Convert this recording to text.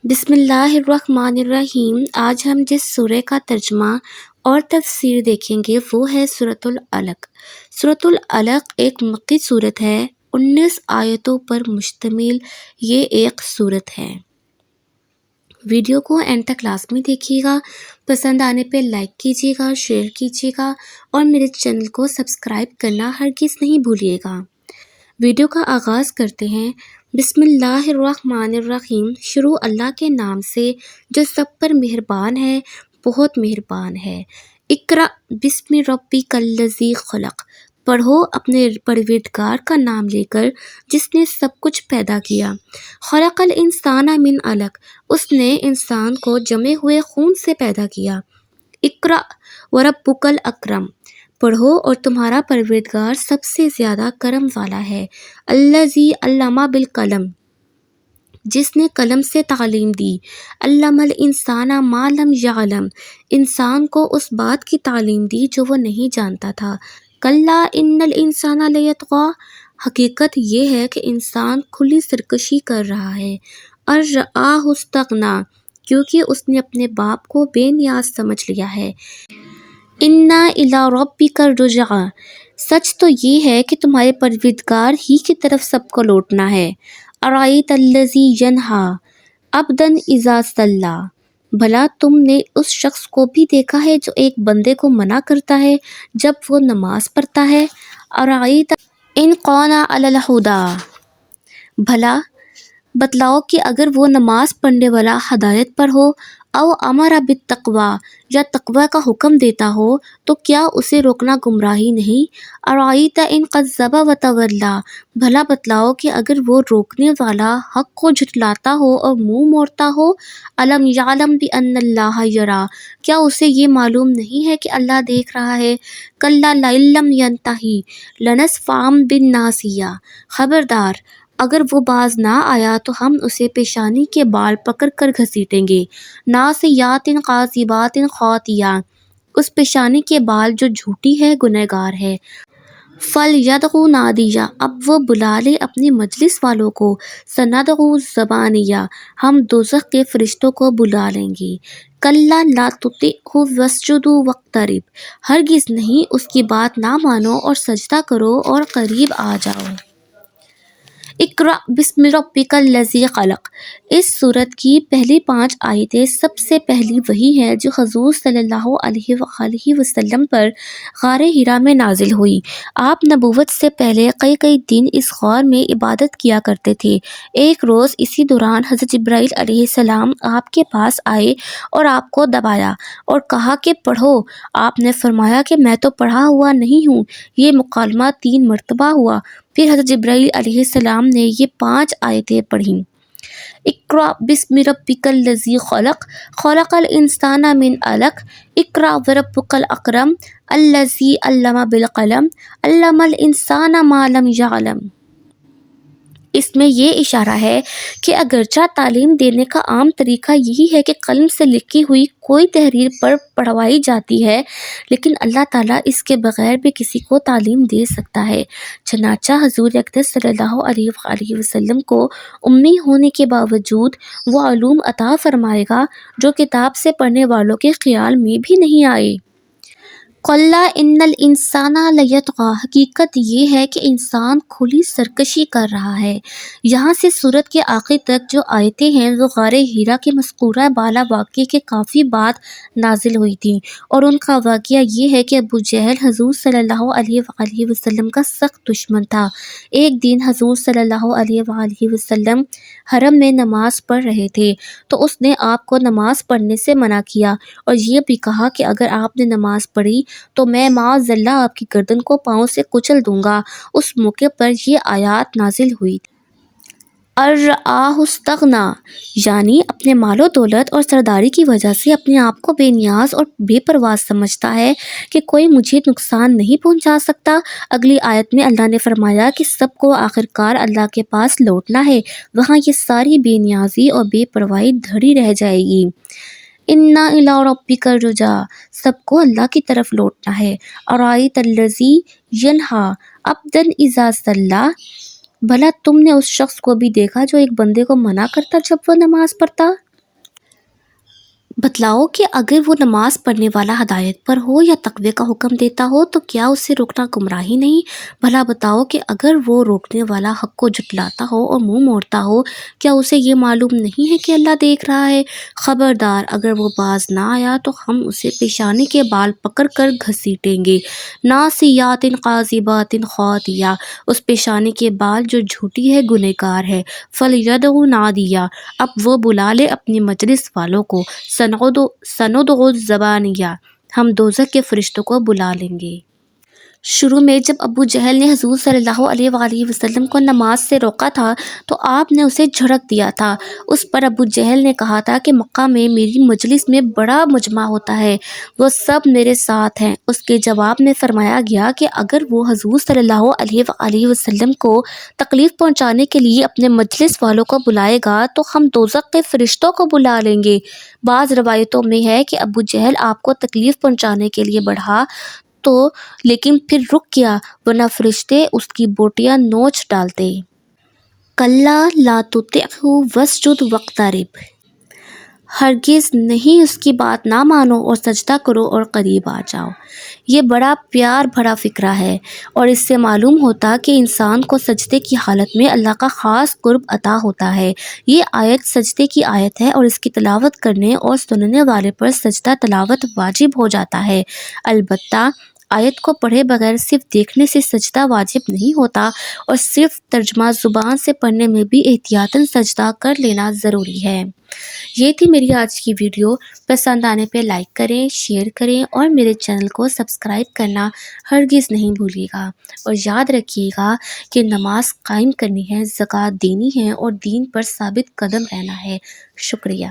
بسم اللہ الرحمن الرحیم۔ آج ہم جس سورہ کا ترجمہ اور تفسیر دیکھیں گے وہ ہے سورۃ العلق۔ سورۃ العلق ایک مکی سورت ہے، 19 آیتوں پر مشتمل یہ ایک سورت ہے۔ ویڈیو کو اینڈ تک لازمی دیکھیے گا، پسند آنے پہ لائک کیجیے گا، شیئر کیجیے گا اور میرے چینل کو سبسکرائب کرنا ہرگز نہیں بھولیے گا۔ ویڈیو کا آغاز کرتے ہیں۔ بسم اللہ الرحمن الرحیم۔ شروع اللہ کے نام سے جو سب پر مہربان ہے، بہت مہربان ہے۔ اقرأ بسم ربک الذی خلق۔ پڑھو اپنے پروردگار کا نام لے کر جس نے سب کچھ پیدا کیا۔ خلق الانسان من علق۔ اس نے انسان کو جمے ہوئے خون سے پیدا کیا۔ اقرأ وربک الاکرم۔ پڑھو اور تمہارا پروردگار سب سے زیادہ کرم والا ہے۔ الذی علم بالقلم۔ جس نے قلم سے تعلیم دی۔ علم الانسان ما لم یعلم۔ انسان کو اس بات کی تعلیم دی جو وہ نہیں جانتا تھا۔ کلا ان الانسان لیطغی۔ حقیقت یہ ہے کہ انسان کھلی سرکشی کر رہا ہے۔ ارآہ استغنی۔ کیونکہ اس نے اپنے باپ کو بے نیاز سمجھ لیا ہے۔ انا الی ربک الرجعی۔ سچ تو یہ ہے کہ تمہارے پروردگار ہی کی طرف سب کو لوٹنا ہے۔ ارأیت الذی ینہی عبدا اذا صلی۔ بھلا تم نے اس شخص کو بھی دیکھا ہے جو ایک بندے کو منع کرتا ہے جب وہ نماز پڑھتا ہے۔ ارأیت ان کان علی الہدی۔ بھلا بتلاؤ کہ اگر وہ نماز پڑھنے والا ہدایت پر ہو، او امر بالتقوی یا تقوی کا حکم دیتا ہو تو کیا اسے روکنا گمراہی نہیں۔ ارأیت ان کذب وتولی۔ بھلا بتلاؤ کہ اگر وہ روکنے والا حق کو جھٹلاتا ہو اور منہ موڑتا ہو۔ الم یعلم بان اللہ یری۔ کیا اسے یہ معلوم نہیں ہے کہ اللہ دیکھ رہا ہے۔ کلا لئن لم ینتہی لنسفعا بالناصیہ۔ خبردار اگر وہ باز نہ آیا تو ہم اسے پیشانی کے بال پکڑ کر گھسیٹیں گے۔ ناصیات کاذبات خاطئہ۔ اس پیشانی کے بال جو جھوٹی ہے، گنہگار ہے۔ فلیدع نادیہ۔ اب وہ بلا لے اپنی مجلس والوں کو۔ سندع الزبانیہ۔ ہم دوزخ کے فرشتوں کو بلا لیں گے۔ کلا لا تطعہ واسجد واقترب۔ ہرگز نہیں، اس کی بات نہ مانو اور سجدہ کرو اور قریب آ جاؤ۔ اقرأ بسم ربک الذی خلق۔ اس سورت کی پہلی 5 آیتیں سب سے پہلی وحی ہے جو حضور صلی اللہ علیہ وآلہ وسلم پر غار حرا میں نازل ہوئی۔ آپ نبوت سے پہلے کئی دن اس غار میں عبادت کیا کرتے تھے۔ ایک روز اسی دوران حضرت جبرائیل علیہ السلام آپ کے پاس آئے اور آپ کو دبایا اور کہا کہ پڑھو۔ آپ نے فرمایا کہ میں تو پڑھا ہوا نہیں ہوں۔ یہ مکالمہ 3 مرتبہ ہوا۔ پھر حضرت جبرائیل علیہ السلام نے یہ 5 آیتیں پڑھیں۔ اقرأ بسم ربک الذی خلق۔ خلق الانسان من علق۔ اقرأ وربک الاکرم۔ الذی علم بالقلم۔ علم الانسان ما لم یعلم۔ اس میں یہ اشارہ ہے کہ اگرچہ تعلیم دینے کا عام طریقہ یہی ہے کہ قلم سے لکھی ہوئی کوئی تحریر پر پڑھوائی جاتی ہے، لیکن اللہ تعالیٰ اس کے بغیر بھی کسی کو تعلیم دے سکتا ہے۔ چنانچہ حضور اقدس صلی اللہ علیہ وآلہ وسلم کو امی ہونے کے باوجود وہ علوم عطا فرمائے گا جو کتاب سے پڑھنے والوں کے خیال میں بھی نہیں آئے۔ کلا ان الانسان لیطغی۔ حقیقت یہ ہے کہ انسان کھلی سرکشی کر رہا ہے۔ یہاں سے سورت کے آخر تک جو آیتیں ہیں وہ غار حرا کے مذکورہ بالا واقعے کے کافی بعد نازل ہوئی تھیں، اور ان کا واقعہ یہ ہے کہ ابو جہل حضور صلی اللہ علیہ وآلہ وسلم کا سخت دشمن تھا۔ ایک دن حضور صلی اللہ علیہ وآلہ وسلم حرم میں نماز پڑھ رہے تھے تو اس نے آپ کو نماز پڑھنے سے منع کیا اور یہ بھی کہا کہ اگر آپ نے نماز پڑھی تو میں معاذ اللہ آپ کی گردن کو پاؤں سے کچل دوں گا۔ اس موقع پر یہ آیات نازل ہوئی۔ ارآہ استغنی، یعنی اپنے مال و دولت اور سرداری کی وجہ سے اپنے آپ کو بے نیاز اور بے پرواہ سمجھتا ہے کہ کوئی مجھے نقصان نہیں پہنچا سکتا۔ اگلی آیت میں اللہ نے فرمایا کہ سب کو آخرکار اللہ کے پاس لوٹنا ہے، وہاں یہ ساری بے نیازی اور بے پرواہی دھڑی رہ جائے گی۔ انا الی ربک الرجعی، سب کو اللہ کی طرف لوٹنا ہے۔ ارأیت الذی ینہی عبدا اذا صلی۔ بھلا تم نے اس شخص کو بھی دیکھا جو ایک بندے کو منع کرتا جب وہ نماز پڑھتا۔ بتلاؤ کہ اگر وہ نماز پڑھنے والا ہدایت پر ہو یا تقوی کا حکم دیتا ہو تو کیا اسے روکنا گمراہی نہیں؟ بھلا بتاؤ کہ اگر وہ روکنے والا حق کو جھٹلاتا ہو اور منہ موڑتا ہو کیا اسے یہ معلوم نہیں ہے کہ اللہ دیکھ رہا ہے؟ خبردار، اگر وہ باز نہ آیا تو ہم اسے پیشانی کے بال پکڑ کر گھسیٹیں گے۔ ناصیات قاذبات خاطیہ، اس پیشانی کے بال جو جھوٹی ہے گنہگار ہے۔ فلیدع نادیہ، اب وہ بلا لے اپنی مجلس والوں کو۔ سندع الزبانیہ، ہم دوزخ کے فرشتوں کو بلا لیں گے۔ شروع میں جب ابو جہل نے حضور صلی اللہ علیہ وآلہ وسلم کو نماز سے روکا تھا تو آپ نے اسے جھڑک دیا تھا۔ اس پر ابو جہل نے کہا تھا کہ مکہ میں میری مجلس میں بڑا مجمع ہوتا ہے، وہ سب میرے ساتھ ہیں۔ اس کے جواب میں فرمایا گیا کہ اگر وہ حضور صلی اللہ علیہ وآلہ وسلم کو تکلیف پہنچانے کے لیے اپنے مجلس والوں کو بلائے گا تو ہم دوزخ کے فرشتوں کو بلا لیں گے۔ بعض روایتوں میں ہے کہ ابو جہل آپ کو تکلیف پہنچانے کے لیے بڑھا تو لیکن پھر رک گیا ورنہ فرشتے اس کی بوٹیاں نوچ ڈالتے۔ کلا لا تطعہ واسجد واقترب، ہرگز نہیں اس کی بات نہ مانو اور سجدہ کرو اور قریب آ جاؤ۔ یہ بڑا پیار بھرا فقرہ ہے اور اس سے معلوم ہوتا کہ انسان کو سجدے کی حالت میں اللہ کا خاص قرب عطا ہوتا ہے۔ یہ آیت سجدے کی آیت ہے اور اس کی تلاوت کرنے اور سننے والے پر سجدہ تلاوت واجب ہو جاتا ہے۔ البتہ آیت کو پڑھے بغیر صرف دیکھنے سے سجدہ واجب نہیں ہوتا اور صرف ترجمہ زبان سے پڑھنے میں بھی احتیاطاً سجدہ کر لینا ضروری ہے۔ یہ تھی میری آج کی ویڈیو۔ پسند آنے پہ لائک کریں، شیئر کریں اور میرے چینل کو سبسکرائب کرنا ہرگز نہیں بھولیے گا، اور یاد رکھیے گا کہ نماز قائم کرنی ہے، زکوٰۃ دینی ہے اور دین پر ثابت قدم رہنا ہے۔ شکریہ۔